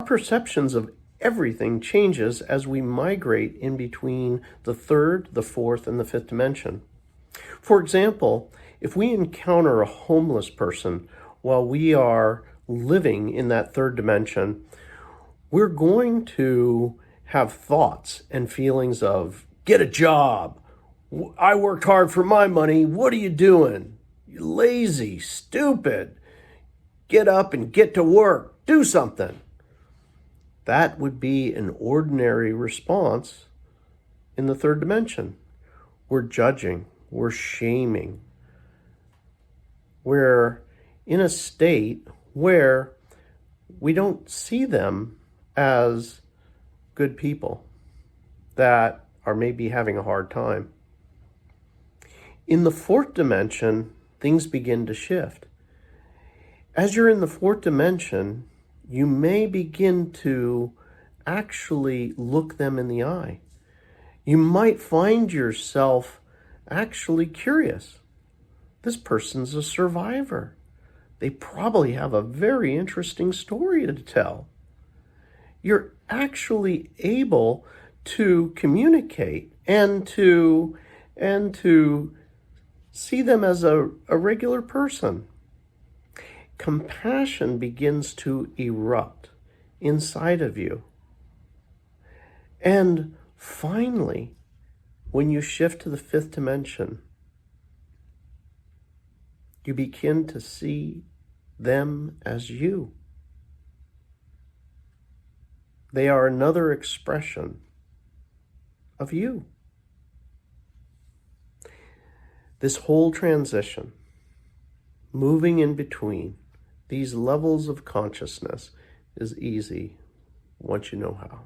perceptions of everything changes as we migrate in between the third, the fourth, and the fifth dimension. For example, if we encounter a homeless person while we are living in that third dimension, we're going to have thoughts and feelings of, get a job. I worked hard for my money. What are you doing? You're lazy, stupid. Get up and get to work. Do something. That would be an ordinary response in the third dimension. We're judging. We're shaming. We're in a state where we don't see them as good people that are maybe having a hard time. In the fourth dimension, things begin to shift. As you're in the fourth dimension, you may begin to actually look them in the eye. You might find yourself actually curious. This person's a survivor. They probably have a very interesting story to tell. You're actually able to communicate and to see them as a regular person. Compassion begins to erupt inside of you. And finally, when you shift to the fifth dimension, you begin to see them as you. They are another expression of you. This whole transition, moving in between these levels of consciousness, is easy once you know how.